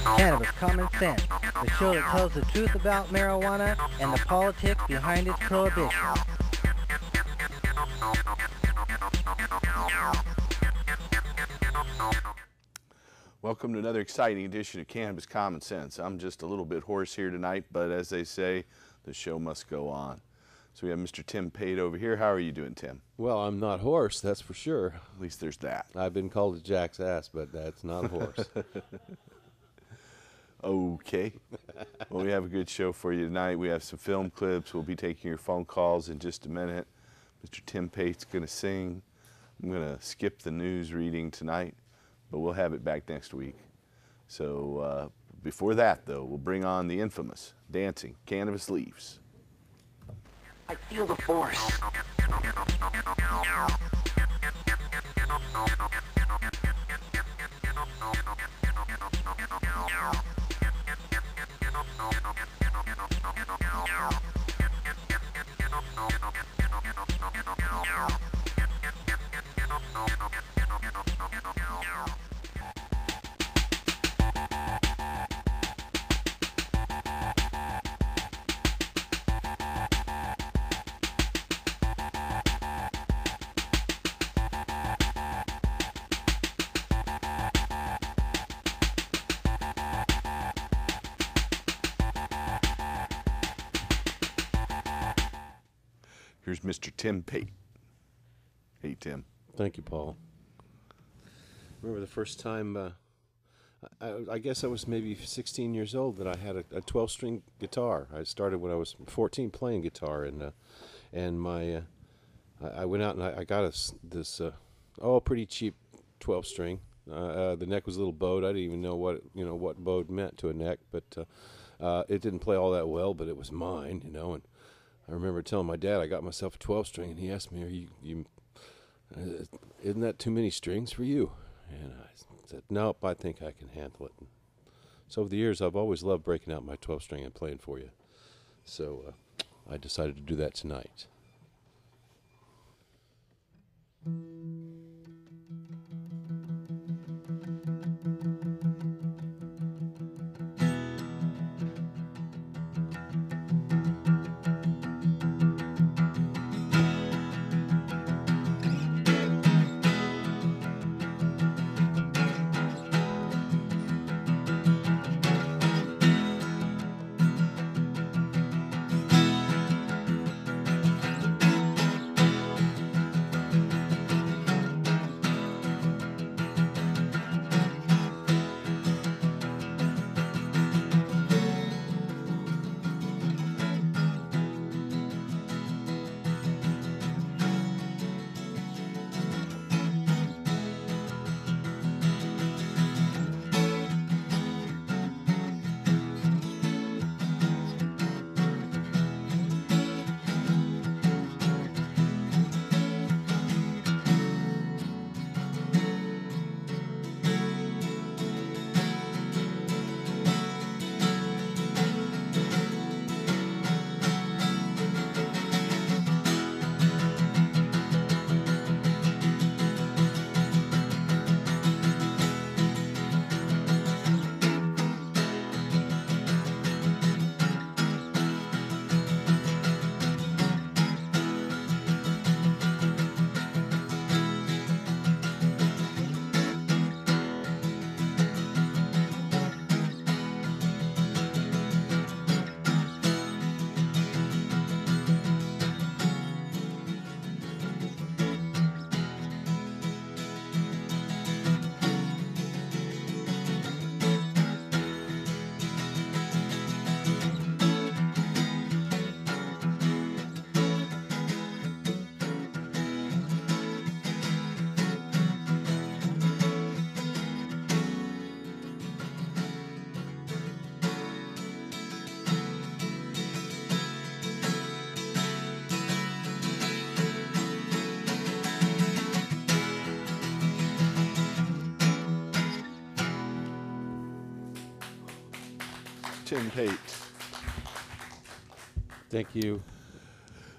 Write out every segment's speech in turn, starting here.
Cannabis Common Sense, the show that tells the truth about marijuana and the politics behind its prohibition. Welcome to another exciting edition of Cannabis Common Sense. I'm just a little bit hoarse here tonight, but as they say, the show must go on. So we have Mr. Tim Pate over here. How are you doing, Tim? Well, I'm not hoarse, that's for sure. At least there's that. I've been called a Jack's ass, but that's not a horse. Okay. Well, we have a good show for you tonight. We have some film clips. We'll be taking your phone calls in just a minute. Mr. Tim Pate's going to sing. I'm going to skip the news reading tonight, but we'll have it back next week. So before that, though, we'll bring on the infamous dancing Cannabis Leaves. I feel the force. Here's Mr. Tim Pate. Hey, Tim. Thank you, Paul. Remember the first time, I guess I was maybe 16 years old, that I had a 12-string guitar. I started when I was 14 playing guitar, and my I went out and I got this pretty cheap 12-string. The neck was a little bowed. I didn't even know what bowed meant to a neck, but it didn't play all that well. But it was mine, And I remember telling my dad I got myself a 12-string, and he asked me, isn't that too many strings for you? And I said, nope, I think I can handle it. So over the years, I've always loved breaking out my 12-string and playing for you. So I decided to do that tonight. Tim Pate. Thank you.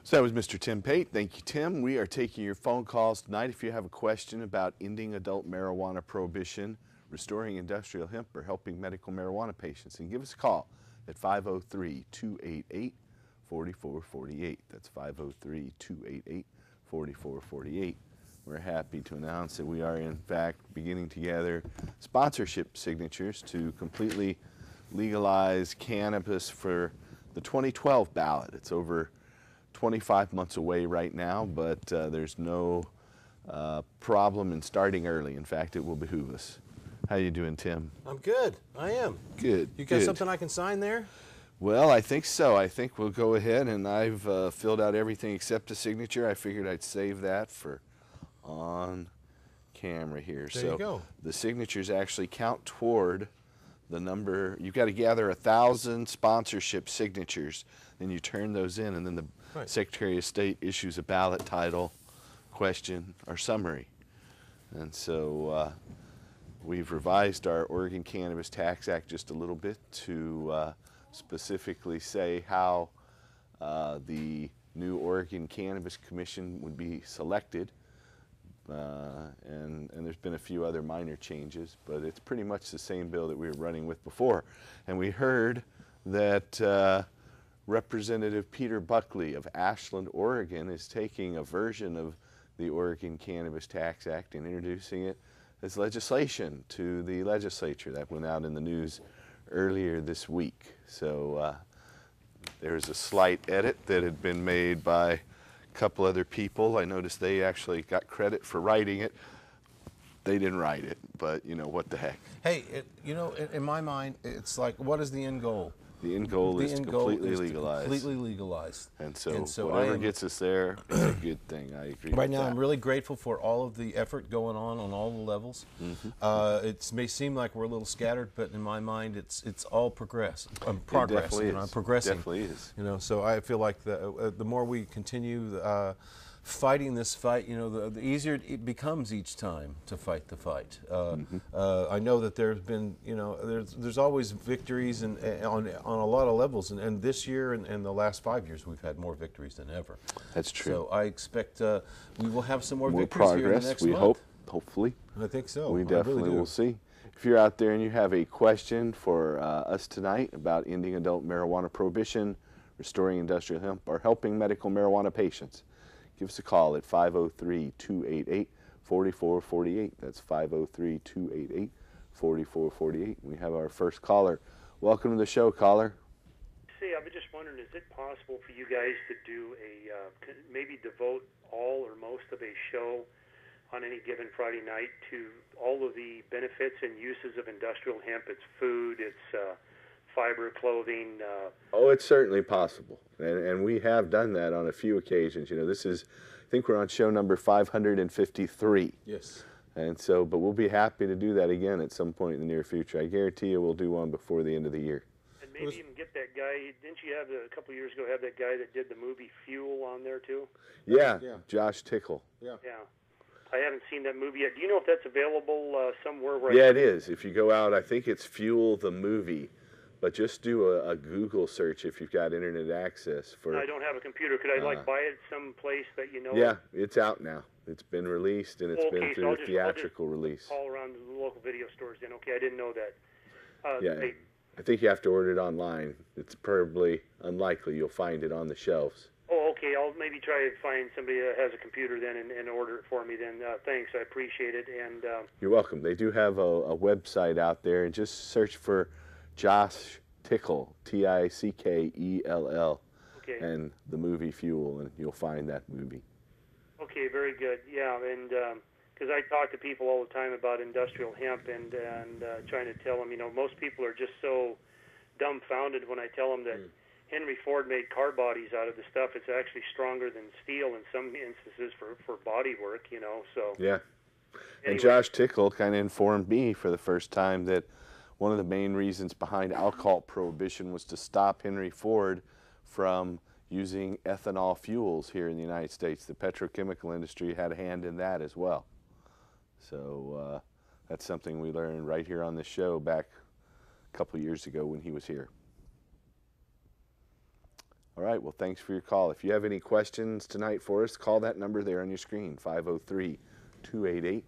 So that was Mr. Tim Pate. Thank you, Tim. We are taking your phone calls tonight. If you have a question about ending adult marijuana prohibition, restoring industrial hemp or helping medical marijuana patients. And give us a call at 503-288-4448. That's 503-288-4448. We're happy to announce that we are in fact beginning to gather sponsorship signatures to completely legalize cannabis for the 2012 ballot. It's over 25 months away right now, but there's no problem in starting early. In fact, it will behoove us. How you doing, Tim? I'm good. I am. Good. You got good. something I can sign there? Well, I think so. I think we'll go ahead, and I've filled out everything except the signature. I figured I'd save that for on camera here. There you go. The signatures actually count toward the number. You've got to gather 1,000 sponsorship signatures, then you turn those in, and then the Secretary of State issues a ballot title, question, or summary. And so we've revised our Oregon Cannabis Tax Act just a little bit to specifically say how the new Oregon Cannabis Commission would be selected. And there's been a few other minor changes, but it's pretty much the same bill that we were running with before. And we heard that Representative Peter Buckley of Ashland, Oregon is taking a version of the Oregon Cannabis Tax Act and introducing it as legislation to the legislature. That went out in the news earlier this week. So there's a slight edit that had been made by couple other people. I noticed they actually got credit for writing it. They didn't write it, but you know, what the heck. Hey, you know, in my mind, it's like, what is the end goal? The end goal is to completely legalize. Completely legalized. And so whatever gets us there is a good thing. I agree. Right with now, that. I'm really grateful for all of the effort going on all the levels. It may seem like we're a little scattered, but in my mind, it's all progress. Progress. It definitely is. Progressing. It definitely is. You know, so I feel like the more we continue fighting this fight, you know, the easier it becomes each time to fight the fight. I know that there's been, you know, there's always victories and on a lot of levels, and this year and the last 5 years we've had more victories than ever. That's true. So I expect we will have some more victories progress. here in the next we month. hope, hopefully. I think so. We I definitely really will see. If you're out there and you have a question for us tonight about ending adult marijuana prohibition, restoring industrial hemp, or helping medical marijuana patients, give us a call at 503-288-4448. That's 503-288-4448. We have our first caller. Welcome to the show, caller. Say, I was just wondering, is it possible for you guys to do maybe devote all or most of a show on any given Friday night to all of the benefits and uses of industrial hemp? It's food, it's fiber, clothing. Oh, it's certainly possible, and we have done that on a few occasions. You know, this is, I think we're on show number 553. Yes. And so, but we'll be happy to do that again at some point in the near future. I guarantee you we'll do one before the end of the year. And maybe even get that guy, didn't you have a couple of years ago have that guy that did the movie Fuel on there too? Yeah, Josh Tickle. Yeah. Yeah. I haven't seen that movie yet. Do you know if that's available somewhere? Where Yeah, it is. If you go out, I think it's Fuel the Movie. But just do a Google search if you've got internet access. I don't have a computer. Could I buy it someplace that you know? Yeah, it's out now. It's been released, and it's been through so a theatrical release. All around the local video stores then. Okay, I didn't know that. Yeah, I think you have to order it online. It's probably unlikely you'll find it on the shelves. Oh, okay. I'll maybe try to find somebody that has a computer then and order it for me then. Thanks. I appreciate it. And You're welcome. They do have a website out there, and just search for Josh Tickle, Tickell, okay. and the movie Fuel, and you'll find that movie. Okay, very good. Yeah, and because I talk to people all the time about industrial hemp and trying to tell them, you know, most people are just so dumbfounded when I tell them that Henry Ford made car bodies out of the stuff. It's actually stronger than steel in some instances for body work, you know. So yeah. Anyway. And Josh Tickle kind of informed me for the first time that one of the main reasons behind alcohol prohibition was to stop Henry Ford from using ethanol fuels here in the United States. The petrochemical industry had a hand in that as well. So that's something we learned right here on the show back a couple of years ago when he was here. All right, well, thanks for your call. If you have any questions tonight for us, call that number there on your screen, 503-288-4448.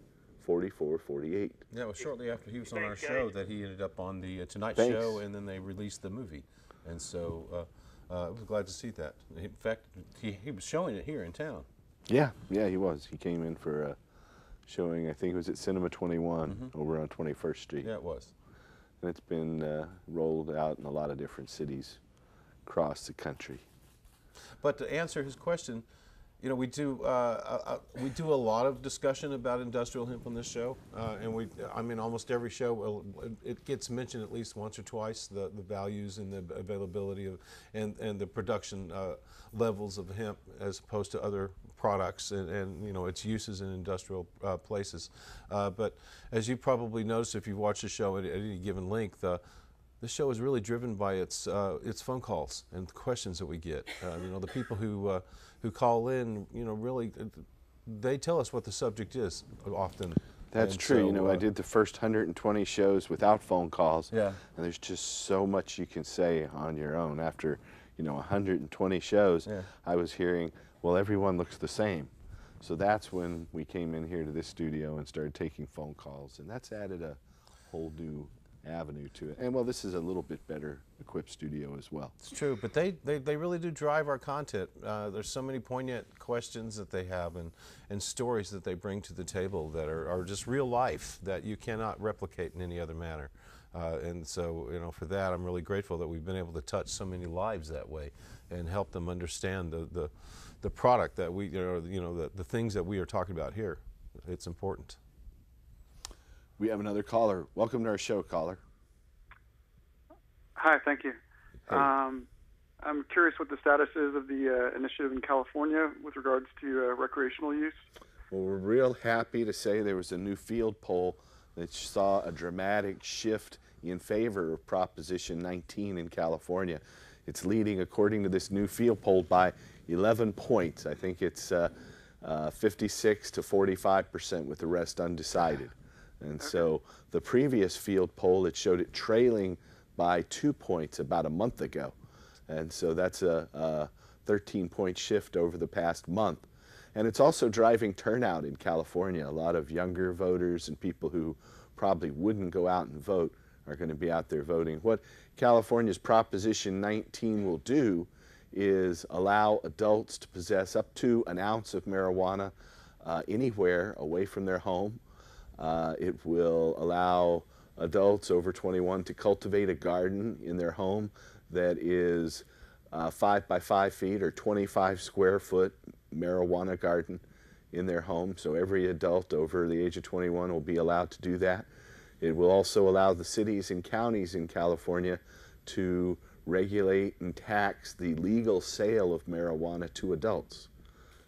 44, 48. Yeah, it was shortly after he was on our Thanks, show guys. that he ended up on the Tonight Thanks. Show, and then they released the movie. And so I was glad to see that. In fact, he was showing it here in town. Yeah, he was. He came in for a showing, I think it was at Cinema 21 over on 21st Street. Yeah, it was. And it's been rolled out in a lot of different cities across the country. But to answer his question, you know, we do a lot of discussion about industrial hemp on this show, and I mean, almost every show it gets mentioned at least once or twice, the values and the availability of and the production levels of hemp as opposed to other products and you know, its uses in industrial places. But as you probably noticed if you've watched the show at any given length, this show is really driven by its phone calls and the questions that we get. You know, the people who call in, you know, really, they tell us what the subject is often. That's And true. so, You know, I did the first 120 shows without phone calls. Yeah. And there's just so much you can say on your own. After, you know, 120 shows, Yeah. I was hearing, well, everyone looks the same. So that's when we came in here to this studio and started taking phone calls. And that's added a whole new avenue to it. And well, this is a little bit better equipped studio as well. It's true, but they really do drive our content. There's so many poignant questions that they have and stories that they bring to the table that are just real life that you cannot replicate in any other manner. And so, you know, for that, I'm really grateful that we've been able to touch so many lives that way and help them understand the product that we, the things that we are talking about here. It's important. We have another caller. Welcome to our show, caller. Hi, thank you. Hey. I'm curious what the status is of the initiative in California with regards to recreational use. Well, we're real happy to say there was a new field poll that saw a dramatic shift in favor of Proposition 19 in California. It's leading, according to this new field poll, by 11 points. I think it's 56 to 45%, with the rest undecided. And so the previous field poll, it showed it trailing by 2 points about a month ago. And so that's a 13-point shift over the past month. And it's also driving turnout in California. A lot of younger voters and people who probably wouldn't go out and vote are going to be out there voting. What California's Proposition 19 will do is allow adults to possess up to an ounce of marijuana anywhere away from their home. It will allow adults over 21 to cultivate a garden in their home that is 5 by 5 feet or 25 square foot marijuana garden in their home. So every adult over the age of 21 will be allowed to do that. It will also allow the cities and counties in California to regulate and tax the legal sale of marijuana to adults.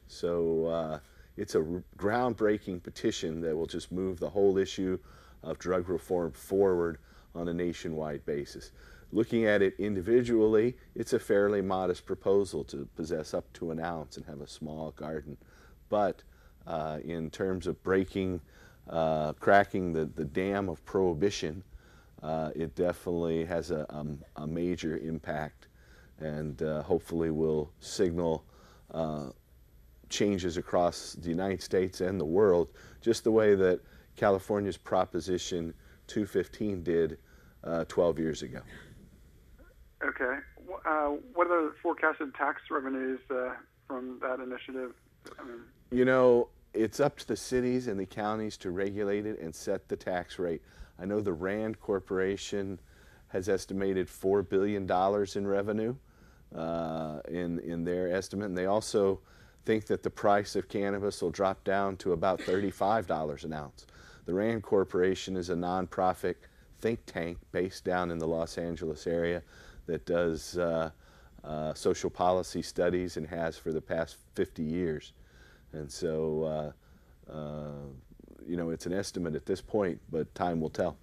So it's a groundbreaking petition that will just move the whole issue of drug reform forward on a nationwide basis. Looking at it individually, it's a fairly modest proposal to possess up to an ounce and have a small garden. But in terms of cracking the dam of prohibition, it definitely has a major impact, and hopefully will signal changes across the United States and the world, just the way that California's Proposition 215 did 12 years ago. Okay. What are the forecasted tax revenues from that initiative? You know, it's up to the cities and the counties to regulate it and set the tax rate. I know the Rand Corporation has estimated $4 billion in revenue in their estimate, and they also think that the price of cannabis will drop down to about $35 an ounce. The Rand Corporation is a nonprofit think tank based down in the Los Angeles area that does social policy studies and has for the past 50 years. And so, you know, it's an estimate at this point, but time will tell.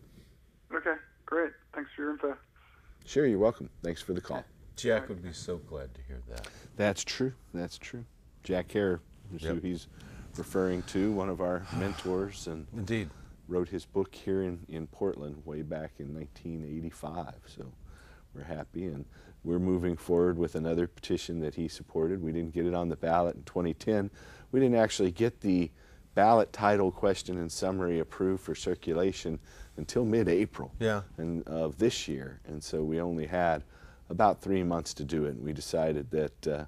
Okay, great. Thanks for your info. Sure, you're welcome. Thanks for the call. Jack would be so glad to hear that. That's true. That's true. Jack Hare is who he's referring to, one of our mentors, and Indeed. wrote his book here in Portland way back in 1985. So we're happy, and we're moving forward with another petition that he supported. We didn't get it on the ballot in 2010. We didn't actually get the ballot title, question, and summary approved for circulation until mid-April of this year. And so we only had about 3 months to do it, and we decided that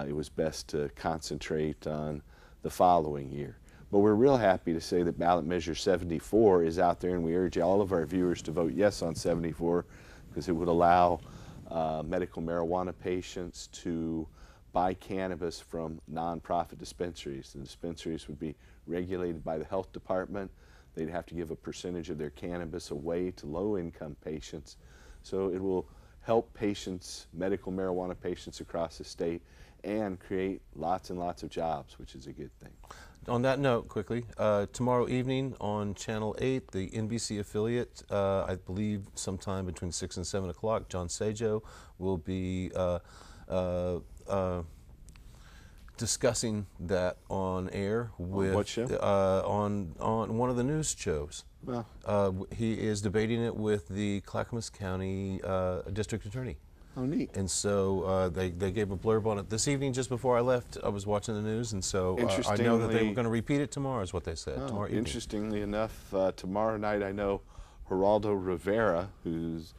it was best to concentrate on the following year. But we're real happy to say that ballot measure 74 is out there, and we urge all of our viewers to vote yes on 74 because it would allow medical marijuana patients to buy cannabis from nonprofit dispensaries. The dispensaries would be regulated by the health department. They'd have to give a percentage of their cannabis away to low-income patients. So it will help patients, medical marijuana patients across the state, and create lots and lots of jobs, which is a good thing. On that note, quickly, tomorrow evening on Channel 8, the NBC affiliate, I believe sometime between 6 and 7 o'clock, John Sajo will be discussing that on air with what show? On one of the news shows. Well, he is debating it with the Clackamas County District Attorney. oh, neat. And so they gave a blurb on it this evening just before I left. I was watching the news, and so I know that they were going to repeat it tomorrow, is what they said. Oh, tomorrow evening. interestingly enough, tomorrow night I know Geraldo Rivera, who's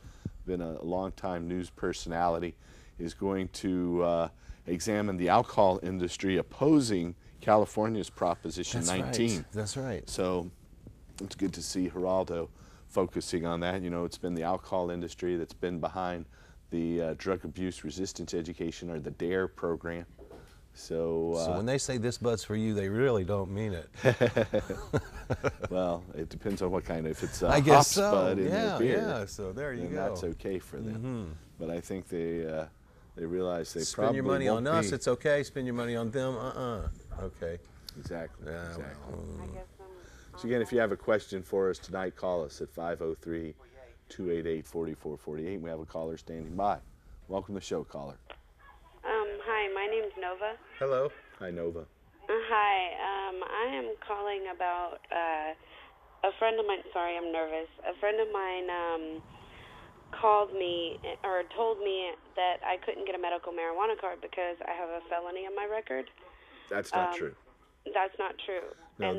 been a long-time news personality, is going to examine the alcohol industry opposing California's Proposition 19. Right. That's right. So it's good to see Geraldo focusing on that. You know, it's been the alcohol industry that's been behind the drug abuse resistance education, or the DARE program. So when they say this bud's for you, they really don't mean it. Well, it depends on what kind of, if it's a I hops guess so. bud in Yeah, their beer, yeah. So there you then go. that's okay for them. But I think they realize they Spend probably your money on won't us, be. it's okay. Spend your money on them, okay. Exactly. Yeah, Exactly. well, So again, if you have a question for us tonight, call us at 503-288-4448. We have a caller standing by. Welcome to the show, caller. Hi, my name's Nova. hello. Hi, Nova. Hi, I am calling about a friend of mine. Sorry, I'm nervous. A friend of mine called me or told me that I couldn't get a medical marijuana card because I have a felony on my record. That's not true. That's not true. No, And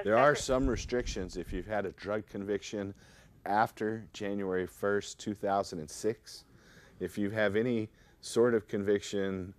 there are some restrictions if you've had a drug conviction after January 1st, 2006. If you have any sort of conviction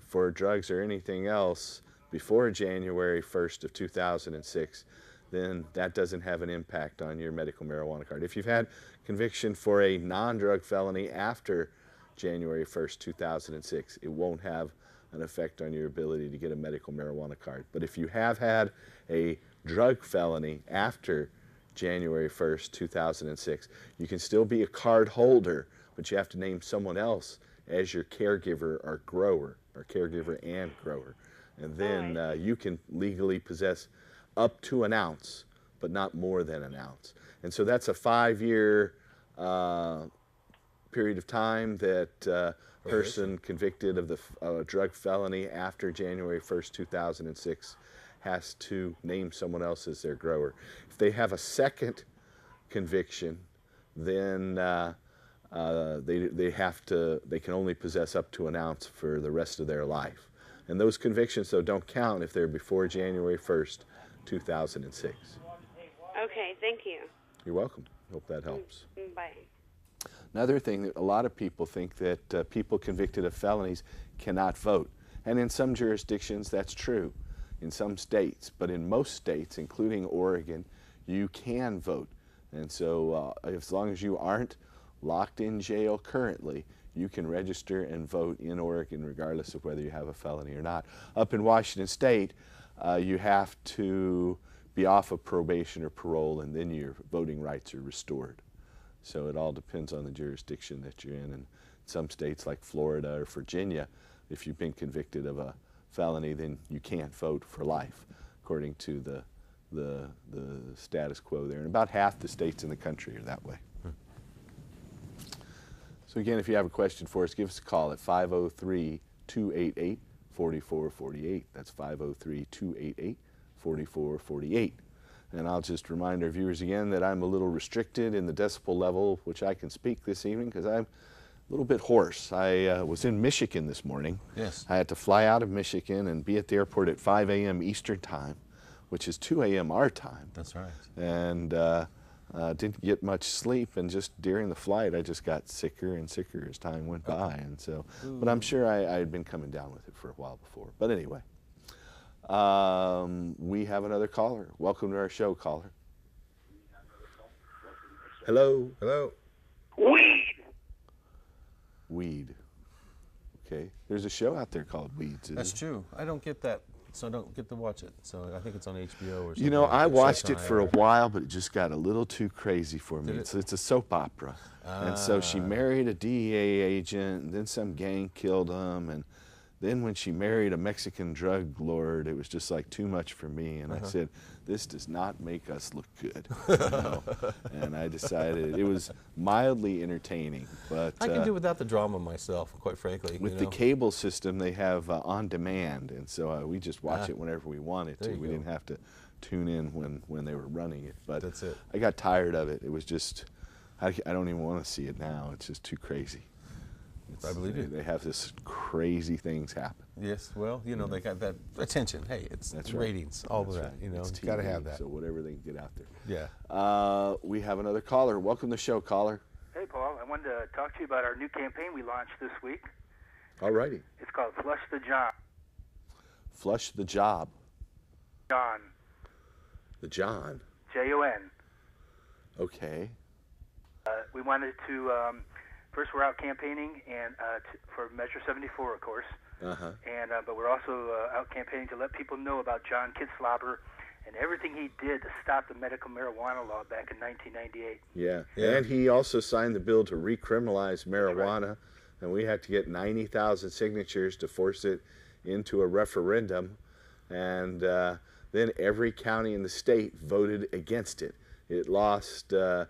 for drugs or anything else before January 1st of 2006, then that doesn't have an impact on your medical marijuana card. If you've had conviction for a non-drug felony after January 1st, 2006, it won't have an effect on your ability to get a medical marijuana card. But if you have had a drug felony after January 1st, 2006, you can still be a card holder, but you have to name someone else as your caregiver or grower, or caregiver and grower. And then you can legally possess up to an ounce, but not more than an ounce. And so that's a 5-year period of time that a person convicted of the drug felony after January 1st, 2006 has to name someone else as their grower. If they have a second conviction, then they can only possess up to an ounce for the rest of their life. And those convictions, though, don't count if they're before January 1st, 2006. Okay, thank you. You're welcome. Hope that helps. Bye. Another thing that a lot of people think that people convicted of felonies cannot vote. And in some jurisdictions, that's true. In some states, but in most states, including Oregon, you can vote. And so as long as you aren't locked in jail currently, you can register and vote in Oregon regardless of whether you have a felony or not. Up in Washington State, you have to be off of probation or parole, and then your voting rights are restored. So it all depends on the jurisdiction that you're in. And some states like Florida or Virginia, if you've been convicted of a felony, then you can't vote for life, according to the status quo there. And about half the states in the country are that way. So again, if you have a question for us, give us a call at 503-288-4448. That's 503-288-4448. And I'll just remind our viewers again that I'm a little restricted in the decibel level which I can speak this evening because I'm a little bit hoarse. I was in Michigan this morning. Yes. I had to fly out of Michigan and be at the airport at 5 a.m. Eastern Time which is 2 a.m. our time. That's right. And didn't get much sleep, and just during the flight, I just got sicker and sicker as time went by. And so, but I'm sure I had been coming down with it for a while before. But anyway, we have another caller. Welcome to our show, caller. Hello. Hello. Weed. Okay. There's a show out there called Weeds. That's true. I don't get that, so I don't get to watch it. So I think it's on HBO or something. You know, I It's watched on it for a IR. while, but it just got a little too crazy for me. It's a soap opera. And so she married a DEA agent, and then some gang killed him, and then when she married a Mexican drug lord, it was just like too much for me. And I said, this does not make us look good. You know? And I decided it was mildly entertaining. But I can do without the drama myself, quite frankly. with the cable system, they have on demand, and so we just watch it whenever we wanted to. There you We go. didn't have to tune in when they were running it. But That's it. I got tired of it. It was just, I don't even want to see it now. It's just too crazy. I believe you. They have this crazy things happen. Yes, well, you know, they got that attention. Hey, it's That's right. ratings, all That's of that. right. You know, It's you got to TV, have that. So whatever they can get out there. Yeah. We have another caller. Welcome to the show, caller. Hey, Paul. I wanted to talk to you about our new campaign we launched this week. All righty. It's called Flush the John. Flush the job. John. The John. Jon. Okay. We wanted to, first we're out campaigning and for Measure 74, of course. Uh-huh. And but we're also out campaigning to let people know about John Kitzlauber and everything he did to stop the medical marijuana law back in 1998. Yeah. Yeah. And he also signed the bill to recriminalize marijuana, and we had to get 90,000 signatures to force it into a referendum, and then every county in the state voted against it. It lost the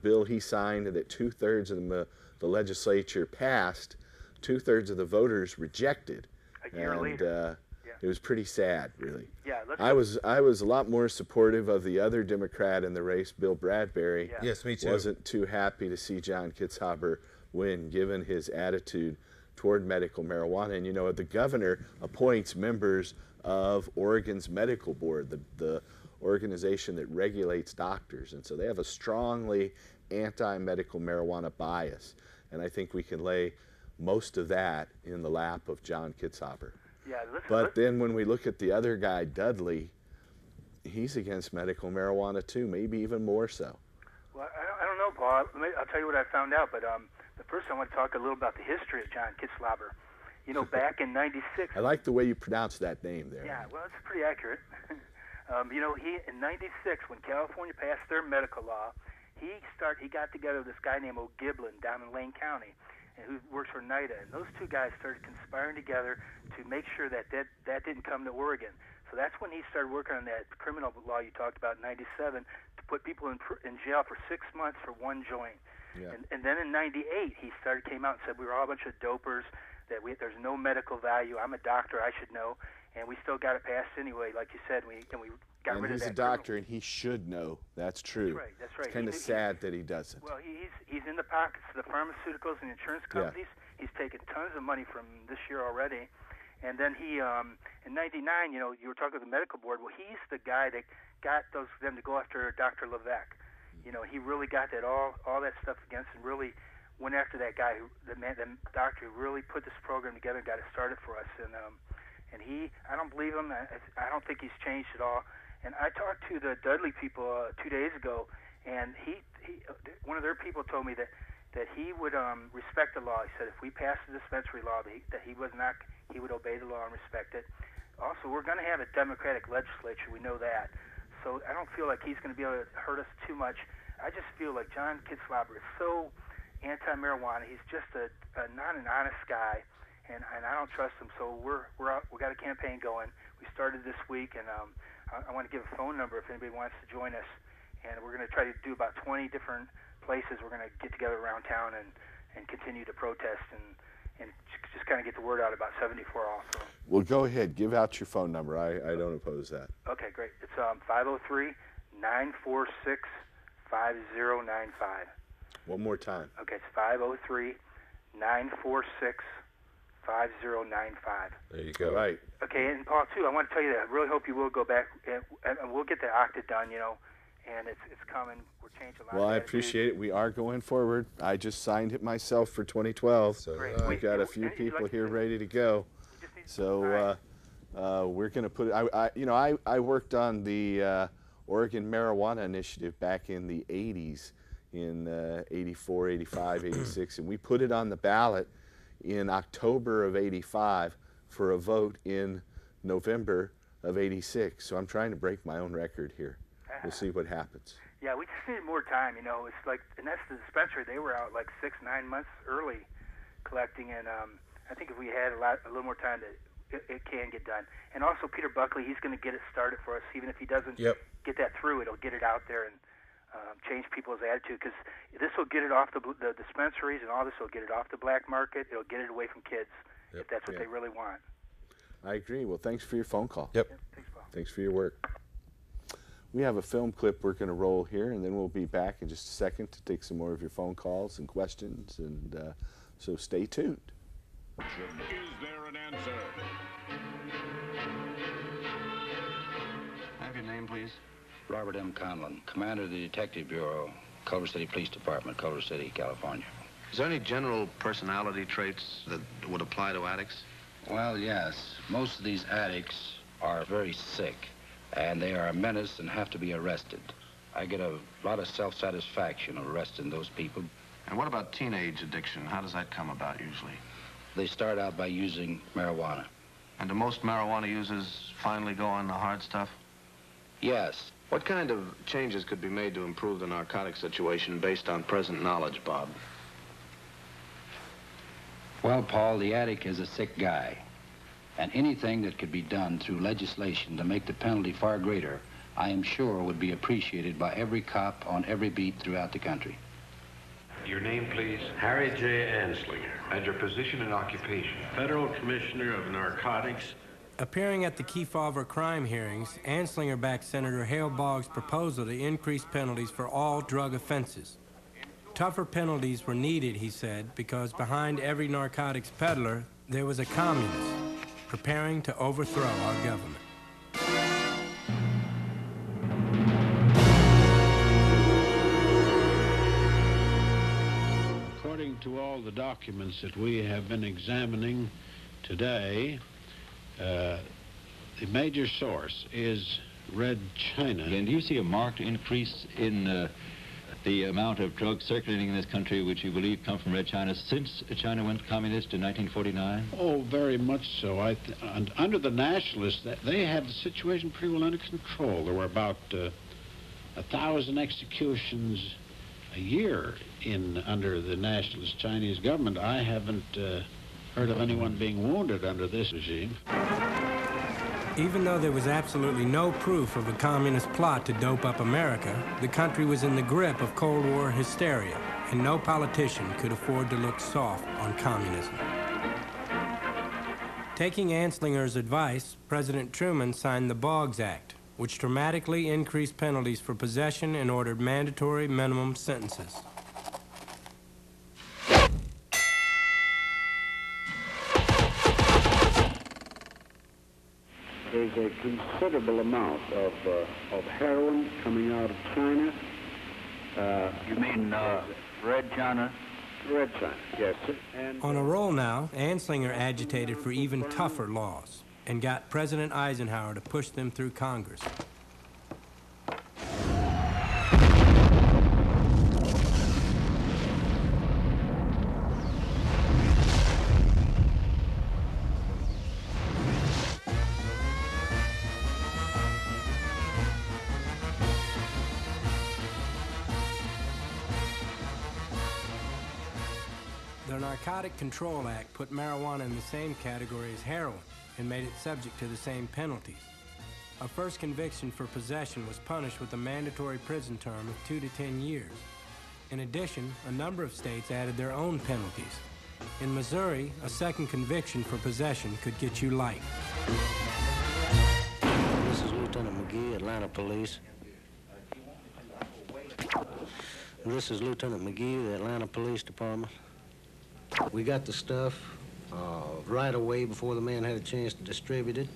bill he signed that 2/3 of the legislature passed, 2/3 of the voters rejected. A year and, later. It was pretty sad, really. Yeah, let's I was a lot more supportive of the other Democrat in the race, Bill Bradbury. Yeah. Yes, me too. Wasn't too happy to see John Kitzhaber win, given his attitude toward medical marijuana. And you know, the governor appoints members of Oregon's medical board, the organization that regulates doctors, and so they have a strongly anti-medical marijuana bias. And I think we can lay most of that in the lap of John Kitzhaber. Yeah, But then when we look at the other guy, Dudley, he's against medical marijuana too, maybe even more so. Well, I don't know, Paul. I'll tell you what I found out. But first I want to talk a little about the history of John Kitzlauber. You know, back in got I like the way you pronounce that name there. Yeah, well, it's pretty accurate. You know, in '96, when California passed their medical law, he got together with this guy named O'Giblin down in Lane County, and who works for NIDA, and those two guys started conspiring together to make sure that didn't come to Oregon. So that's when he started working on that criminal law you talked about in '97 to put people in jail for 6 months for one joint. Yeah. And then in '98, he came out and said we were all a bunch of dopers, that there's no medical value. I'm a doctor, I should know, and we still got it passed anyway, like you said. We got And rid of he's that. a doctor, and he should know. That's true. That's right. That's right. It's kind of sad that he doesn't. Well, he's in the pockets of the pharmaceuticals and insurance companies. Yeah. He's taken tons of money from this year already. And then he, in '99, you know, you were talking with the medical board. Well, he's the guy that got them to go after Dr. Levesque. You know, he really got that all that stuff against, and really went after that guy, the doctor who really put this program together and got it started for us. And I don't believe him. I don't think he's changed at all. And I talked to the Dudley people 2 days ago, and one of their people told me that he would respect the law. He said if we passed the dispensary law, that he would obey the law and respect it. Also, we're going to have a Democratic legislature. We know that. So I don't feel like he's going to be able to hurt us too much. I just feel like John Kitzlauber is so anti-marijuana. He's just not an honest guy, and I don't trust him. So we got a campaign going. We started this week, and I want to give a phone number if anybody wants to join us. And we're going to try to do about 20 different places. We're going to get together around town and continue to protest and just kind of get the word out about 74 also. Well, go ahead. Give out your phone number. I don't oppose that. Okay, great. It's 503-946-5095. One more time. Okay, it's 503-946-5095. 5095. There you go. Right. Okay, and Paul, too, I want to tell you that I really hope you will go back, and we'll get the octa done, you know, and it's coming. We're changing a lot Well, of I attitudes. appreciate it. We are going forward. I just signed it myself for 2012. So, Great. We've got a few Would you people like here to- ready to go. We just need- So we're going to put it, I worked on the Oregon Marijuana Initiative back in the 80s, in 84, 85, 86, and we put it on the ballot in October of 85 for a vote in November of 86. So I'm trying to break my own record here. We'll see what happens. Yeah, we just need more time, you know. It's like, and that's the dispensary. They were out like 6-9 months early collecting, and I think if we had a little more time, it can get done. And also Peter Buckley, he's going to get it started for us. Even if he doesn't get that through, it'll get it out there and change people's attitude, because this will get it off the dispensaries, and all this will get it off the black market. It'll get it away from kids, if that's what they really want. I agree. Well, thanks for your phone call. Yep. Thanks, Paul. Thanks for your work. We have a film clip we're going to roll here, and then we'll be back in just a second to take some more of your phone calls and questions, and so stay tuned. Is there an answer? Have your name, please? Robert M. Conlon, Commander of the Detective Bureau, Culver City Police Department, Culver City, California. Is there any general personality traits that would apply to addicts? Well, yes. Most of these addicts are very sick, and they are a menace and have to be arrested. I get a lot of self-satisfaction arresting those people. And what about teenage addiction? How does that come about usually? They start out by using marijuana. And do most marijuana users finally go on the hard stuff? Yes. What kind of changes could be made to improve the narcotic situation based on present knowledge, Bob? Well, Paul, the addict is a sick guy. And anything that could be done through legislation to make the penalty far greater, I am sure would be appreciated by every cop on every beat throughout the country. Your name, please? Harry J. Anslinger. And your position and occupation? Federal Commissioner of Narcotics. Appearing at the Kefauver crime hearings, Anslinger backed Senator Hale Boggs' proposal to increase penalties for all drug offenses. Tougher penalties were needed, he said, because behind every narcotics peddler, there was a communist preparing to overthrow our government. According to all the documents that we have been examining today, the major source is Red China. And do you see a marked increase in the amount of drugs circulating in this country which you believe come from Red China since China went communist in 1949? Oh, very much so. And under the nationalists, they had the situation pretty well under control. There were about 1,000 executions a year under the nationalist Chinese government. I haven't heard of anyone being wounded under this regime. Even though there was absolutely no proof of a communist plot to dope up America, the country was in the grip of Cold War hysteria, and no politician could afford to look soft on communism. Taking Anslinger's advice, President Truman signed the Boggs Act, which dramatically increased penalties for possession and ordered mandatory minimum sentences. There's a considerable amount of heroin coming out of China. You mean Red China? Red China, yes, sir. And, on a roll now, Anslinger agitated for even tougher laws and got President Eisenhower to push them through Congress. The Narcotic Control Act put marijuana in the same category as heroin and made it subject to the same penalties. A first conviction for possession was punished with a mandatory prison term of 2 to 10 years. In addition, a number of states added their own penalties. In Missouri, a second conviction for possession could get you life. This is Lieutenant McGee, Atlanta Police. This is Lieutenant McGee, the Atlanta Police Department. We got the stuff. right away before the man had a chance to distribute it.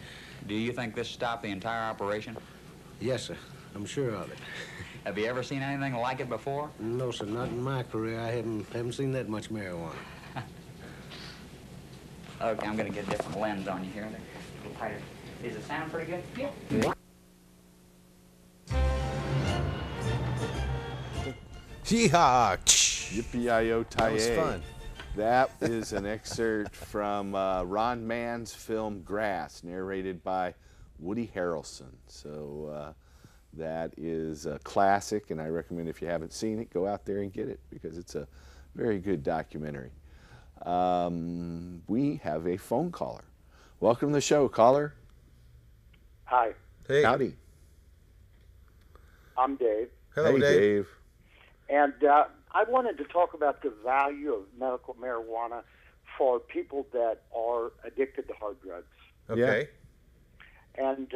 Do you think this stopped the entire operation? Yes, sir. I'm sure of it. Have you ever seen anything like it before? No, sir, not in my career. I haven't seen that much marijuana. Okay, I'm going to get a different lens on you here. A little tighter. Is it sound pretty good? Yeah. Yeehaw! Yippee-yi-yo, That was fun. That is an excerpt from Ron Mann's film Grass, narrated by Woody Harrelson. So that is a classic, and I recommend if you haven't seen it, go out there and get it because it's a very good documentary. We have a phone caller. Welcome to the show, caller. Hi. Hey. Howdy. I'm Dave. Hello, hey, Dave. And I wanted to talk about the value of medical marijuana for people that are addicted to hard drugs. Okay. And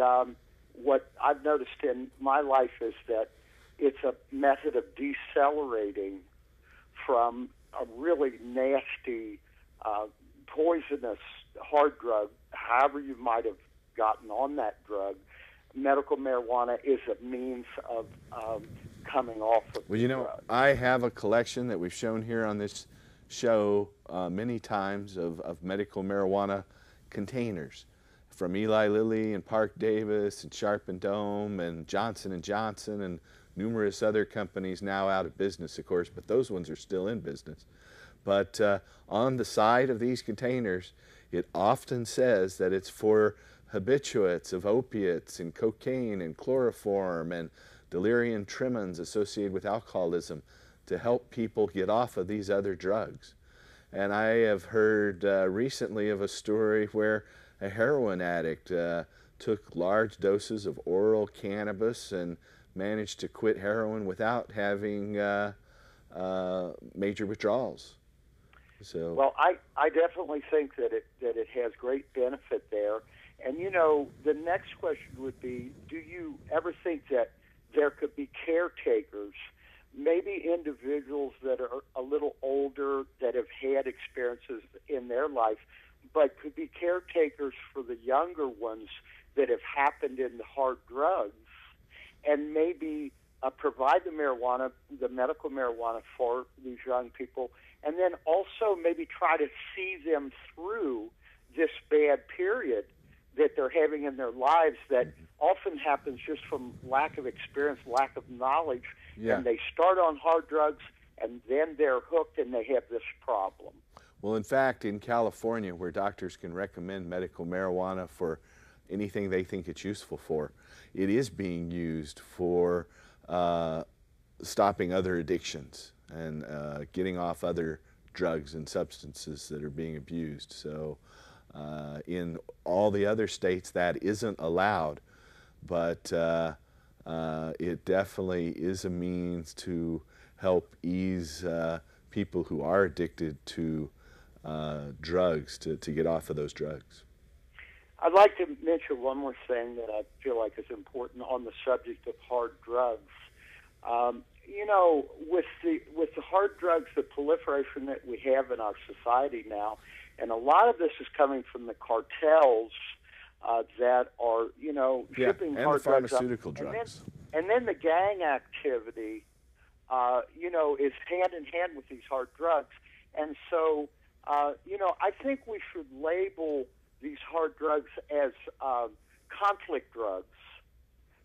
what I've noticed in my life is that it's a method of decelerating from a really nasty, poisonous hard drug, however you might have gotten on that drug. Medical marijuana is a means of coming off of Well, you know, drug. I have a collection that we've shown here on this show many times of medical marijuana containers from Eli Lilly and Park Davis and Sharp and Dome and Johnson & Johnson and numerous other companies now out of business, of course, but those ones are still in business. But on the side of these containers, it often says that it's for habituates of opiates and cocaine and chloroform and delirium tremens associated with alcoholism to help people get off of these other drugs. And I have heard recently of a story where a heroin addict took large doses of oral cannabis and managed to quit heroin without having major withdrawals. So, well, I definitely think that it has great benefit there. And, you know, the next question would be, do you ever think that there could be caretakers, maybe individuals that are a little older, that have had experiences in their life, but could be caretakers for the younger ones that have happened in the hard drugs, and maybe provide the medical marijuana for these young people, and then also maybe try to see them through this bad period that they're having in their lives that often happens just from lack of experience, lack of knowledge, and they start on hard drugs and then they're hooked and they have this problem. well, in fact, in California, where doctors can recommend medical marijuana for anything they think it's useful for, it is being used for stopping other addictions and getting off other drugs and substances that are being abused. So in all the other states that isn't allowed, but it definitely is a means to help ease people who are addicted to drugs to get off of those drugs. I'd like to mention one more thing that I feel like is important on the subject of hard drugs. You know, with the hard drugs, the proliferation that we have in our society now, and a lot of this is coming from the cartels that are, you know, shipping and hard the pharmaceutical drugs. drugs. And then the gang activity, you know, is hand in hand with these hard drugs. And so, you know, I think we should label these hard drugs as conflict drugs,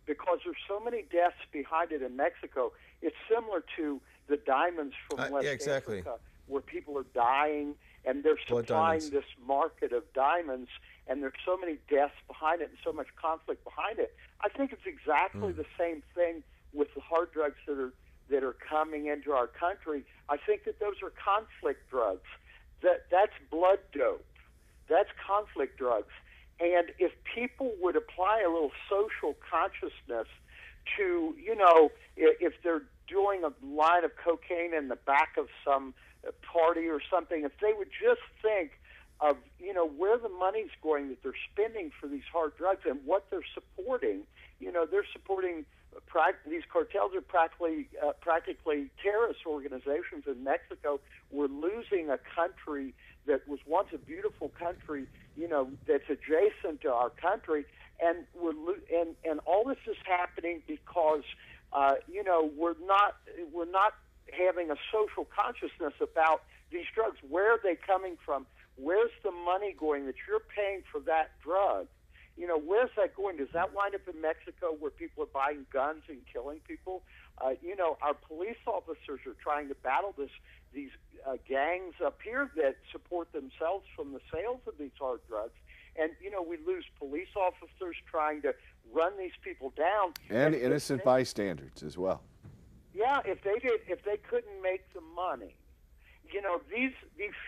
because there's so many deaths behind it in Mexico. It's similar to the diamonds from West Africa, where people are dying and they're supplying this market of diamonds, and there's so many deaths behind it and so much conflict behind it. I think it's exactly the same thing with the hard drugs that are coming into our country. I think that those are conflict drugs. That's blood dope. That's conflict drugs. And if people would apply a little social consciousness to, you know, if they're doing a line of cocaine in the back of some party or something, if they would just think of, you know, where the money's going that they're spending for these hard drugs and what they're supporting. You know, they're supporting these cartels are practically terrorist organizations in Mexico. We're losing a country that was once a beautiful country, that's adjacent to our country, and and all this is happening because we're not having a social consciousness about these drugs. Where are they coming from? Where's the money going that you're paying for that drug? Where's that going? Does that wind up in Mexico where people are buying guns and killing people? Our police officers are trying to battle these gangs up here that support themselves from the sales of these hard drugs. And, we lose police officers trying to run these people down. And innocent bystanders as well. Yeah, if they couldn't make the money. These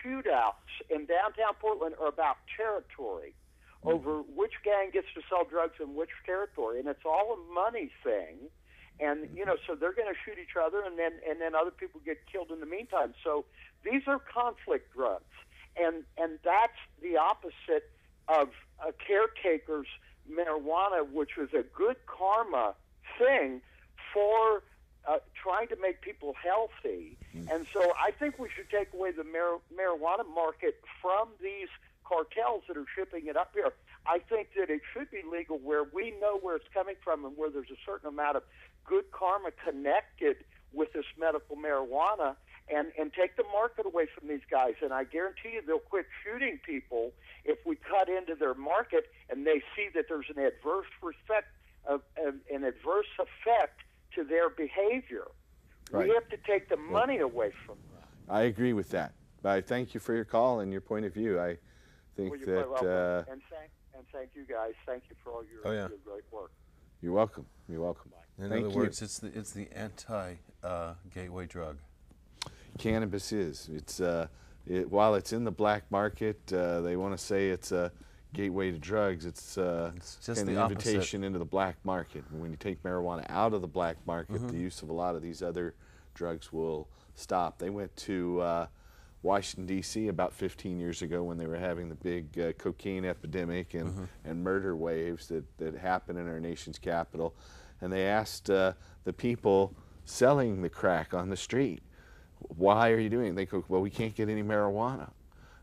shootouts in downtown Portland are about territory. Over which gang gets to sell drugs in which territory, and it's all a money thing. And so they're going to shoot each other, and then other people get killed in the meantime. So these are conflict drugs, and that's the opposite of a caretaker's marijuana, which was a good karma thing for trying to make people healthy. And so I think we should take away the marijuana market from these cartels that are shipping it up here. I think that it should be legal where we know where it's coming from and where there's a certain amount of good karma connected with this medical marijuana, and take the market away from these guys. And I guarantee you they'll quit shooting people if we cut into their market and they see that there's an adverse effect to their behavior. Right. We have to take the money away from them. I agree with that. But I thank you for your call and your point of view. I think Well, you're that quite welcome. And thank you guys. Thank you for all your great work. You're welcome. You're welcome. In Thank other you. words, it's the anti-gateway drug. Cannabis is. It's while it's in the black market, they want to say it's a gateway to drugs. It's just kind of the an opposite. invitation into the black market. When you take marijuana out of the black market, the use of a lot of these other drugs will stop. They went to Washington, D.C. about 15 years ago when they were having the big cocaine epidemic and murder waves that happened in our nation's capital. And they asked the people selling the crack on the street, why are you doing it? They go, well, we can't get any marijuana.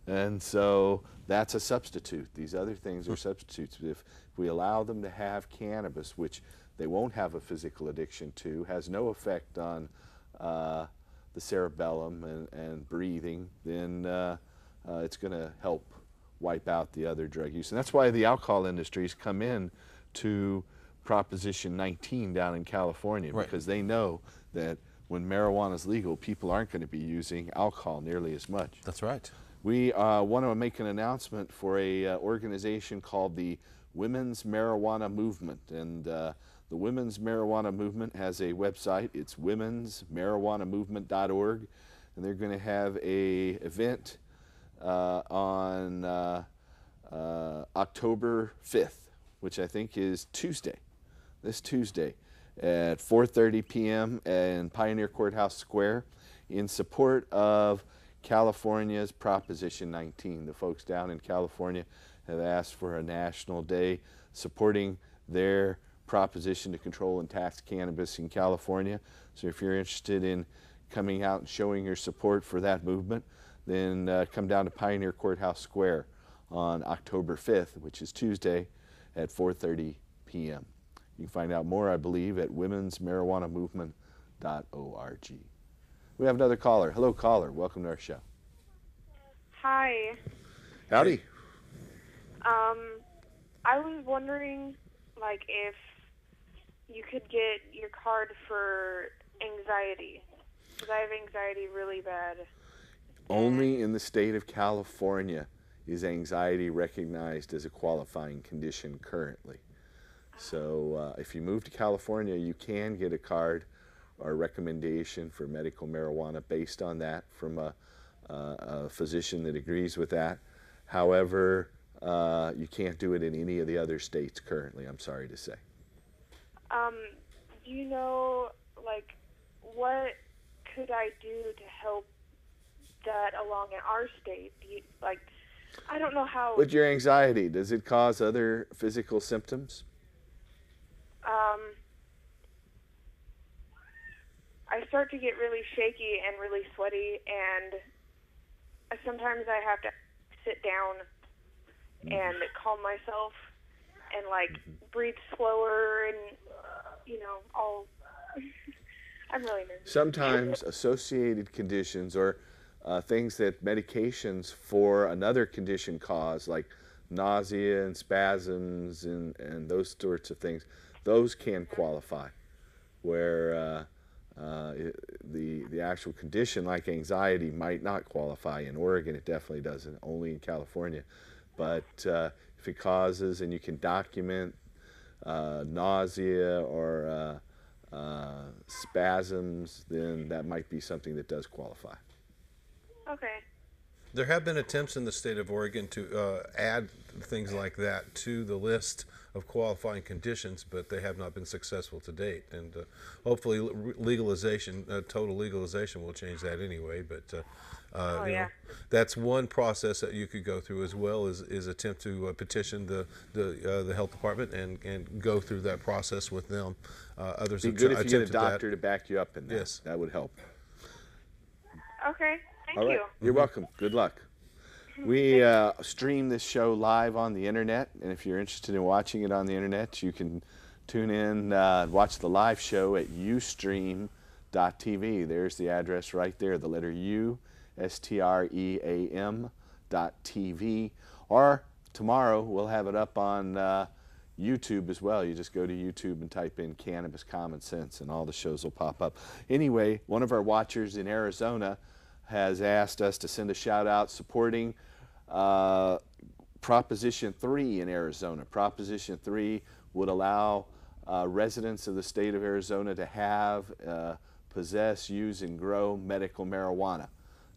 And so that's a substitute. These other things are substitutes. If we allow them to have cannabis, which they won't have a physical addiction to, has no effect on the cerebellum and breathing, then it's going to help wipe out the other drug use. And that's why the alcohol industries come in to Proposition 19 down in California, because they know that when marijuana is legal, people aren't going to be using alcohol nearly as much. That's right. We want to make an announcement for a organization called the Women's Marijuana Movement, and the Women's Marijuana Movement has a website. It's womensmarijuanamovement.org, and they're going to have a event on October 5th, which I think is Tuesday, this Tuesday, at 4:30 p.m. in Pioneer Courthouse Square, in support of California's Proposition 19. The folks down in California have asked for a national day supporting their proposition to control and tax cannabis in California. So if you're interested in coming out and showing your support for that movement, then come down to Pioneer Courthouse Square on October 5th, which is Tuesday, at 4:30 p.m. You can find out more, I believe, at womensmarijuanamovement.org. We have another caller. Hello, caller. Welcome to our show. Hi. Howdy. I was wondering, if you could get your card for anxiety, because I have anxiety really bad. Only in the state of California is anxiety recognized as a qualifying condition currently. So if you move to California, you can get a card or recommendation for medical marijuana based on that from a physician that agrees with that. However, you can't do it in any of the other states currently, I'm sorry to say. Do you know, what could I do to help that along in our state? Do you, I don't know how... With your anxiety, does it cause other physical symptoms? I start to get really shaky and really sweaty, and sometimes I have to sit down and calm myself and like breathe slower and all. I'm really nervous. Sometimes associated conditions or things that medications for another condition cause, like nausea and spasms and those sorts of things, those can qualify, where the actual condition like anxiety might not qualify. In Oregon it definitely doesn't, only in California. But if it causes, and you can document nausea or spasms, then that might be something that does qualify. Okay. There have been attempts in the state of Oregon to add things like that to the list of qualifying conditions, but they have not been successful to date. And hopefully legalization, total legalization will change that anyway. But you know, that's one process that you could go through, as well as attempt to petition the health department and go through that process with them. Others It'd be good if you get a doctor to back you up in that. Yes. That would help. Okay. Thank All right. you. You're welcome. Good luck. We stream this show live on the internet, and if you're interested in watching it on the internet, you can tune in and watch the live show at ustream.tv. There's the address right there, the letter U, STREAM.TV. Or tomorrow we'll have it up on YouTube as well. You just go to YouTube and type in Cannabis Common Sense, and all the shows will pop up. Anyway, one of our watchers in Arizona has asked us to send a shout out supporting Proposition 3 in Arizona. Proposition 3 would allow residents of the state of Arizona to have, possess, use, and grow medical marijuana.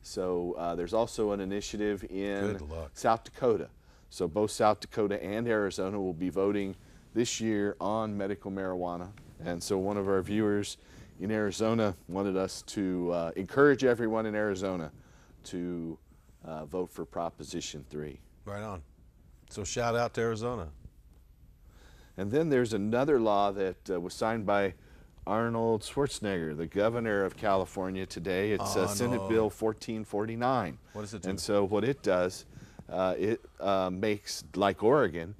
So there's also an initiative in South Dakota. So both South Dakota and Arizona will be voting this year on medical marijuana. And so one of our viewers in Arizona wanted us to encourage everyone in Arizona to vote for Proposition 3. Right on. So shout out to Arizona. And then there's another law that was signed by Arnold Schwarzenegger, the governor of California, today. It's Senate Bill 1449. What does it do? And so what it does, it makes, like Oregon,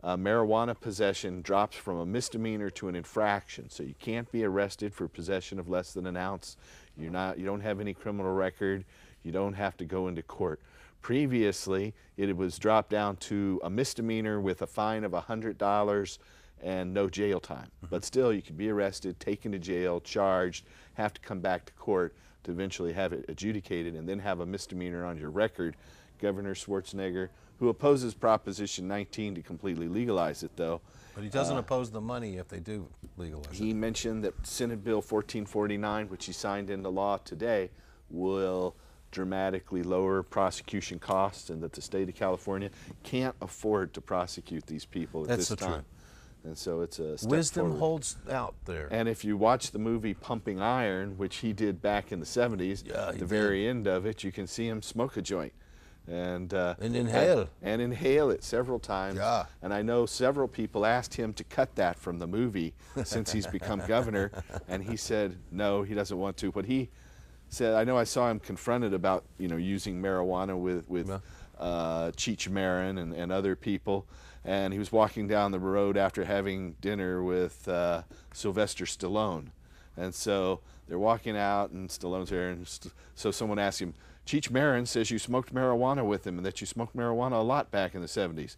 marijuana possession drops from a misdemeanor to an infraction. So you can't be arrested for possession of less than an ounce. You don't have any criminal record. You don't have to go into court. Previously, it was dropped down to a misdemeanor with a fine of $100 and no jail time. But still, you could be arrested, taken to jail, charged, have to come back to court to eventually have it adjudicated, and then have a misdemeanor on your record. Governor Schwarzenegger, who opposes Proposition 19 to completely legalize it, though. But he doesn't oppose the money if they do legalize it. He mentioned that Senate Bill 1449, which he signed into law today, will dramatically lower prosecution costs, and that the state of California can't afford to prosecute these people at this time. And so it's a step Wisdom forward. holds out there. And if you watch the movie Pumping Iron, which he did back in the 70s, at the very end of it, you can see him smoke a joint. And inhale. And inhale it several times. Yeah. And I know several people asked him to cut that from the movie since he's become governor, and he said no, he doesn't want to. But he said, I know I saw him confronted about using marijuana with Cheech Marin and other people, and he was walking down the road after having dinner with Sylvester Stallone, and so they're walking out, and Stallone's there, and so someone asked him, Cheech Marin says you smoked marijuana with him and that you smoked marijuana a lot back in the 70s.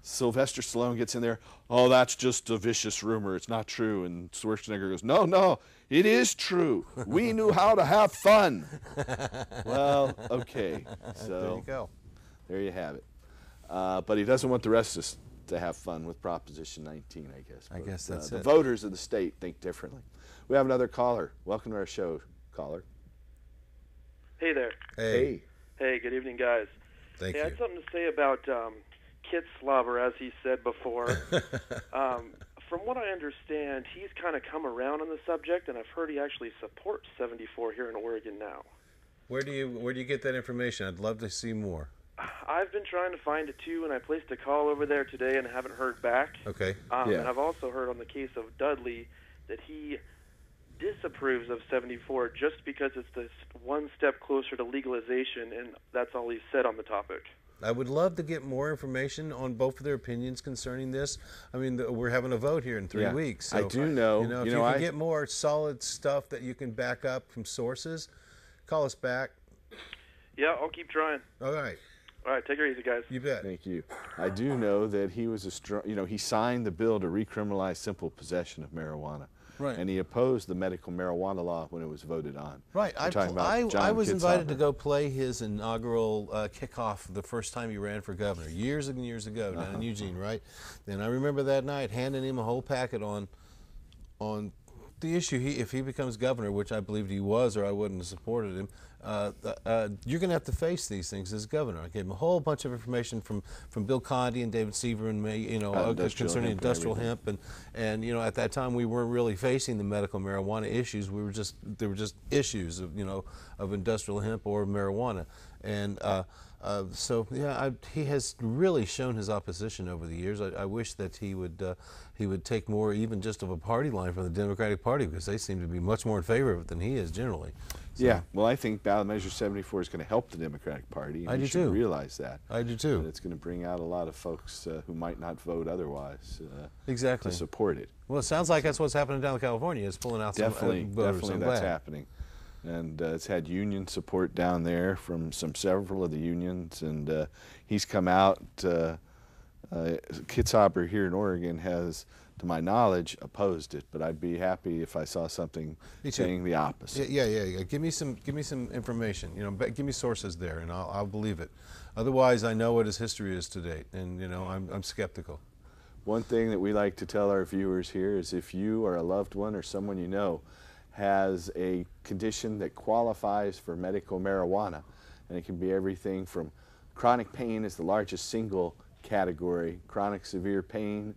Sylvester Stallone gets in there, oh, that's just a vicious rumor, it's not true. And Schwarzenegger goes, no, it is true. We knew how to have fun. Well, okay. So there you go. There you have it. But he doesn't want the rest of us to have fun with Proposition 19, I guess. I guess that's the it. voters of the state think differently. We have another caller. Welcome to our show, caller. Hey there. Hey. Hey, good evening, guys. Thank you. you. I had something to say about Kit Slobber, as he said before. From what I understand, he's kind of come around on the subject, and I've heard he actually supports 74 here in Oregon now. Where do you get that information? I'd love to see more. I've been trying to find it too, and I placed a call over there today and haven't heard back. Okay. And I've also heard on the case of Dudley that he disapproves of 74 just because it's this one step closer to legalization, and that's all he's said on the topic. I would love to get more information on both of their opinions concerning this. I mean, we're having a vote here in 3 weeks. So, I do know. If you can get more solid stuff that you can back up from sources, call us back. Yeah, I'll keep trying. All right. All right, take it easy, guys. You bet. Thank you. I do know that he was a strong, he signed the bill to recriminalize simple possession of marijuana. Right. And he opposed the medical marijuana law when it was voted on. Right. I was invited to go play his inaugural kickoff the first time he ran for governor, years and years ago, down in Eugene, right? And I remember that night handing him a whole packet on the issue. If he becomes governor, which I believed he was, or I wouldn't have supported him, you're going to have to face these things as governor. I gave him a whole bunch of information from Bill Conde and David Seaver and me, concerning industrial hemp, and at that time we weren't really facing the medical marijuana issues. There were just issues of industrial hemp or marijuana, and he has really shown his opposition over the years. I wish that he would take more, even just of a party line from the Democratic Party, because they seem to be much more in favor of it than he is generally. So. Yeah, well, I think ballot measure 74 is going to help the Democratic Party. And I do you should too. realize that. I do too. And it's going to bring out a lot of folks who might not vote otherwise. Exactly. To support it. Well, it sounds like that's what's happening down in California. It's pulling out definitely, some voters. Definitely, that's happening. And it's had union support down there from several of the unions, and he's come out. Kitzhaber here in Oregon has, to my knowledge, opposed it, but I'd be happy if I saw something saying the opposite. Yeah. Give me some information. Give me sources there, and I'll believe it. Otherwise, I know what his history is to date, and I'm skeptical. One thing that we like to tell our viewers here is if you or a loved one or someone you know has a condition that qualifies for medical marijuana, and it can be everything from chronic pain is the largest single category, chronic severe pain,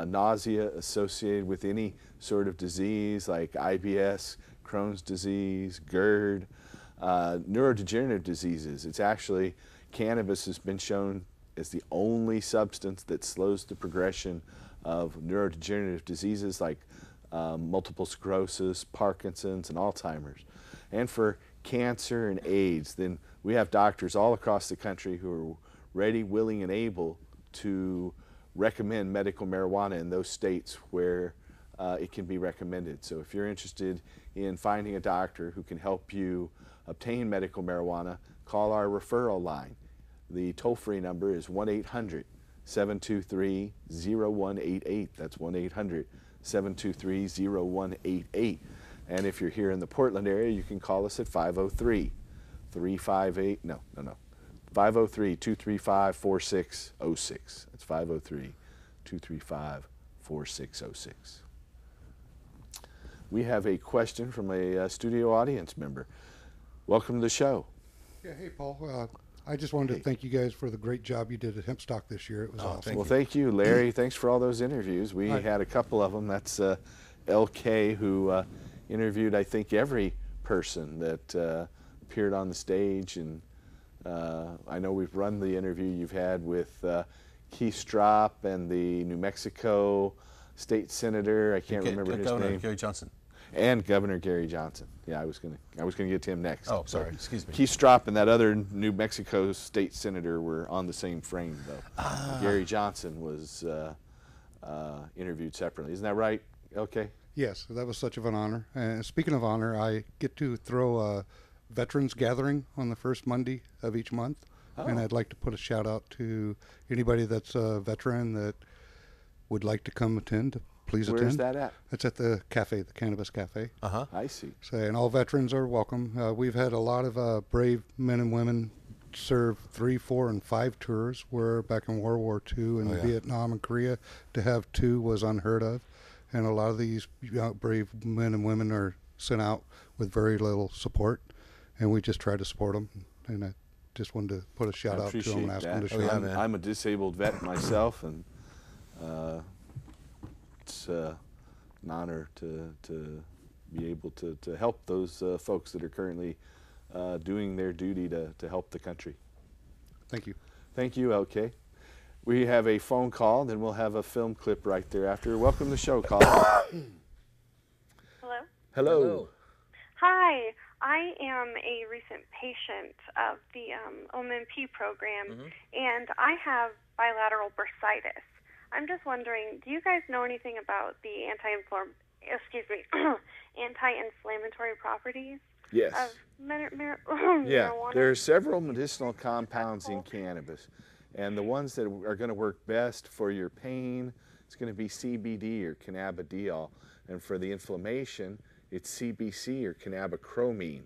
nausea associated with any sort of disease like IBS, Crohn's disease, GERD, neurodegenerative diseases. It's actually, cannabis has been shown as the only substance that slows the progression of neurodegenerative diseases like multiple sclerosis, Parkinson's, and Alzheimer's. And for cancer and AIDS, then we have doctors all across the country who are ready, willing, and able to recommend medical marijuana in those states where it can be recommended. So if you're interested in finding a doctor who can help you obtain medical marijuana, call our referral line. The toll-free number is 1-800-723-0188. That's 1-800-723-0188. And if you're here in the Portland area, you can call us at 503-235-4606. That's 503-235-4606. We have a question from a studio audience member. Welcome to the show. Yeah, hey, Paul. I just wanted to thank you guys for the great job you did at Hempstock this year. It was awesome. Well, thank you, Larry. Thanks for all those interviews. We had a couple of them. That's LK, who interviewed, I think, every person that appeared on the stage. And I know we've run the interview you've had with Keith Strop and the New Mexico state senator. I can't remember his name. Gary Johnson. And Governor Gary Johnson. Yeah, I was gonna get to him next. Oh, sorry, excuse me. Keith Strop and that other New Mexico state senator were on the same frame, though. Gary Johnson was interviewed separately. Isn't that right, LK? Yes, that was such of an honor. And speaking of honor, I get to throw a veterans gathering on the first Monday of each month, and I'd like to put a shout out to anybody that's a veteran that would like to come attend. Please attend. Where's that at? It's at the cafe, the Cannabis Cafe. I see. So, and all veterans are welcome. We've had a lot of brave men and women serve 3, 4, and 5 tours. Where back in World War II and Vietnam and Korea, to have 2 was unheard of. And a lot of these brave men and women are sent out with very little support, and we just try to support them. And I just wanted to put a shout out to them and ask them to show up. I'm a disabled vet myself, and it's an honor to be able to help those folks that are currently doing their duty to help the country. Thank you. Thank you, LK. We have a phone call, then we'll have a film clip right thereafter. Welcome to the show, caller. Hello? Hello. Hi, I am a recent patient of the OMP program, and I have bilateral bursitis. I'm just wondering, do you guys know anything about the anti-inflammatory properties Yes. of Yeah, marijuana? there are several medicinal compounds in cannabis, and the ones that are going to work best for your pain, it's going to be CBD or cannabidiol, and for the inflammation, it's CBC or cannabichromine.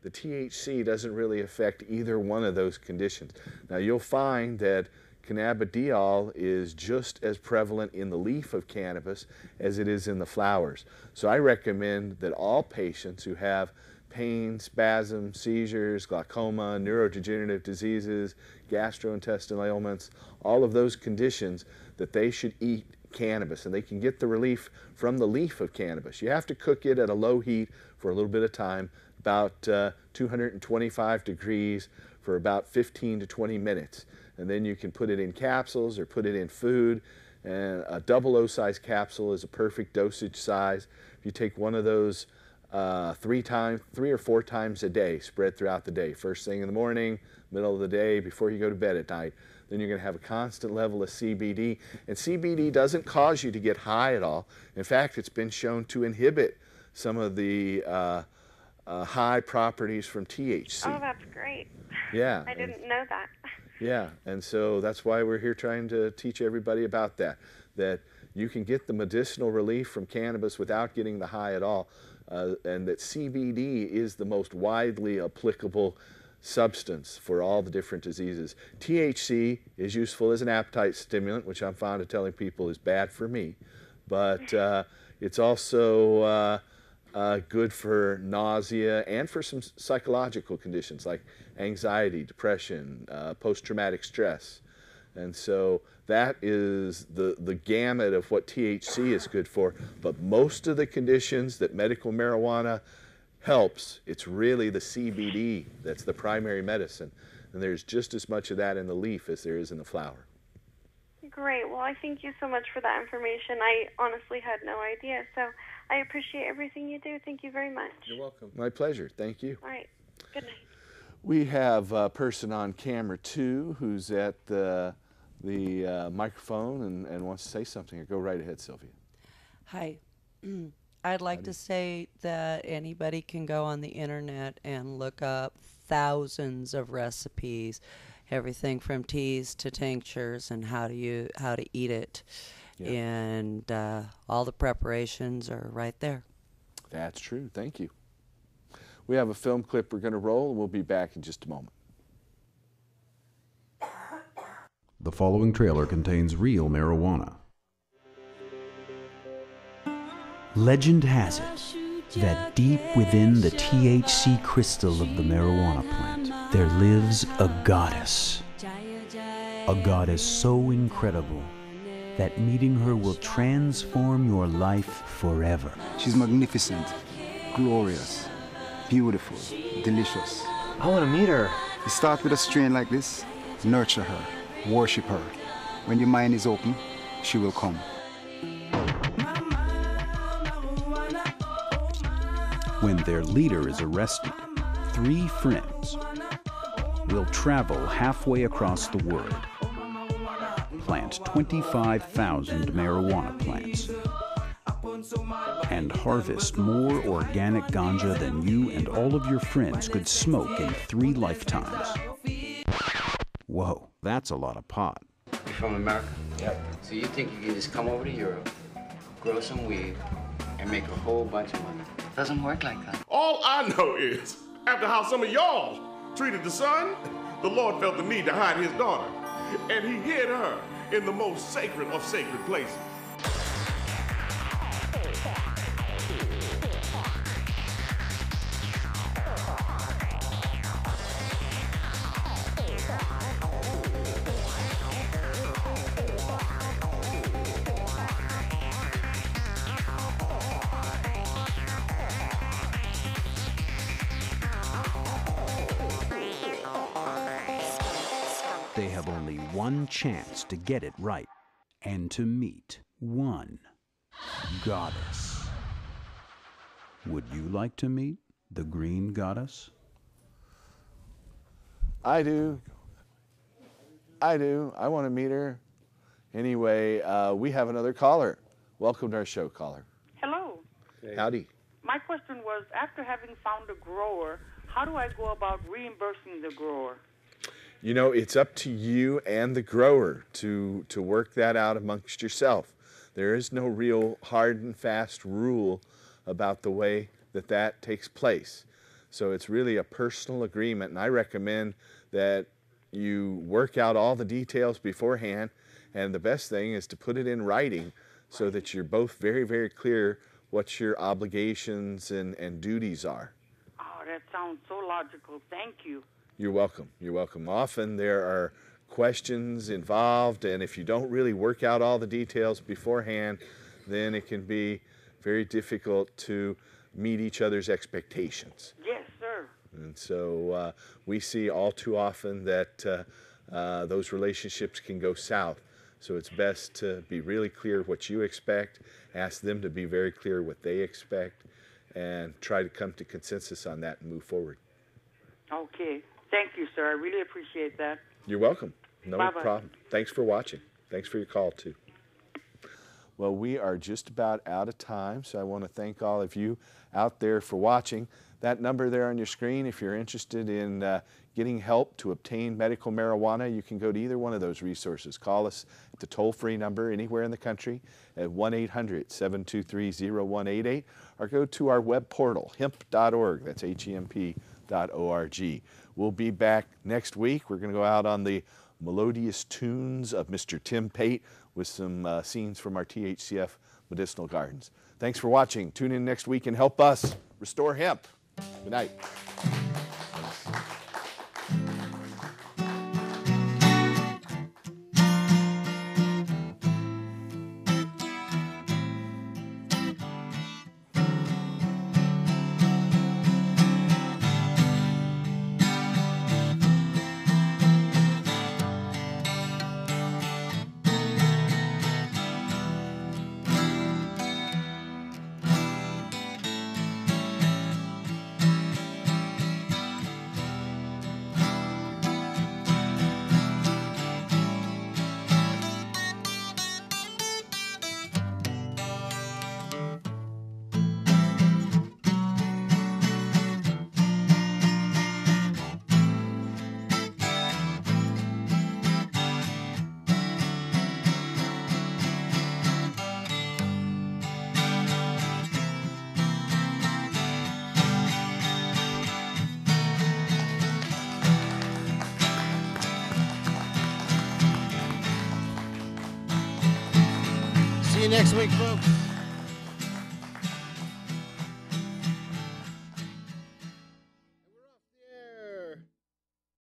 The THC doesn't really affect either one of those conditions. Now you'll find that cannabidiol is just as prevalent in the leaf of cannabis as it is in the flowers. So I recommend that all patients who have pain, spasms, seizures, glaucoma, neurodegenerative diseases, gastrointestinal ailments, all of those conditions, that they should eat cannabis, and they can get the relief from the leaf of cannabis. You have to cook it at a low heat for a little bit of time, about 225 degrees for about 15 to 20 minutes. And then you can put it in capsules or put it in food. And a 00 size capsule is a perfect dosage size. If you take one of those 3 or 4 times a day, spread throughout the day, first thing in the morning, middle of the day, before you go to bed at night, then you're going to have a constant level of CBD. And CBD doesn't cause you to get high at all. In fact, it's been shown to inhibit some of the high properties from THC. Oh, that's great. Yeah. I didn't know that. Yeah, and so that's why we're here trying to teach everybody about that, that you can get the medicinal relief from cannabis without getting the high at all, and that CBD is the most widely applicable substance for all the different diseases. THC is useful as an appetite stimulant, which I'm fond of telling people is bad for me, but it's also good for nausea and for some psychological conditions like anxiety, depression, post-traumatic stress. And so that is the gamut of what THC is good for. But most of the conditions that medical marijuana helps, it's really the CBD that's the primary medicine. And there's just as much of that in the leaf as there is in the flower. Great. Well, I thank you so much for that information. I honestly had no idea, so I appreciate everything you do. Thank you very much. You're welcome. My pleasure. Thank you. All right. Good night. We have a person on camera 2 who's at the microphone and wants to say something. Go right ahead, Sylvia. Hi. I'd like to say that anybody can go on the internet and look up thousands of recipes, everything from teas to tinctures, and how to eat it. Yeah. And all the preparations are right there. That's true. Thank you. We have a film clip we're going to roll, and we'll be back in just a moment. The following trailer contains real marijuana. Legend has it that deep within the THC crystal of the marijuana plant, there lives a goddess. A goddess so incredible that meeting her will transform your life forever. She's magnificent, glorious, beautiful, delicious. I want to meet her. You start with a strain like this, nurture her, worship her. When your mind is open, she will come. When their leader is arrested, 3 friends will travel halfway across the world, plant 25,000 marijuana plants, and harvest more organic ganja than you and all of your friends could smoke in 3 lifetimes. Whoa, that's a lot of pot. You're from America? Yep. So you think you can just come over to Europe, grow some weed, and make a whole bunch of money? Doesn't work like that. All I know is, after how some of y'all treated the son, the Lord felt the need to hide his daughter. And he hid her in the most sacred of sacred places. They have only one chance to get it right and to meet one goddess. Would you like to meet the Green Goddess? I do. I want to meet her. Anyway, we have another caller. Welcome to our show, caller. Hello. Howdy. My question was, after having found a grower, how do I go about reimbursing the grower? You know, it's up to you and the grower to work that out amongst yourself. There is no real hard and fast rule about the way that takes place. So it's really a personal agreement, and I recommend that you work out all the details beforehand, and the best thing is to put it in writing so that you're both very, very clear what your obligations and duties are. Oh, that sounds so logical. Thank you. You're welcome. You're welcome. Often there are questions involved, and if you don't really work out all the details beforehand, then it can be very difficult to meet each other's expectations. Yes, sir. And so we see all too often that those relationships can go south. So it's best to be really clear what you expect, ask them to be very clear what they expect, and try to come to consensus on that and move forward. Okay. Thank you, sir. I really appreciate that. You're welcome. No Bye-bye. problem. Thanks for watching. Thanks for your call, too. Well, we are just about out of time, so I want to thank all of you out there for watching. That number there on your screen, if you're interested in getting help to obtain medical marijuana, you can go to either one of those resources. Call us at the toll-free number anywhere in the country at 1-800-723-0188, or go to our web portal, hemp.org. That's HEMP.org. We'll be back next week. We're going to go out on the melodious tunes of Mr. Tim Pate with some scenes from our THCF medicinal gardens. Thanks for watching. Tune in next week and help us restore hemp. Good night. See you next week, folks.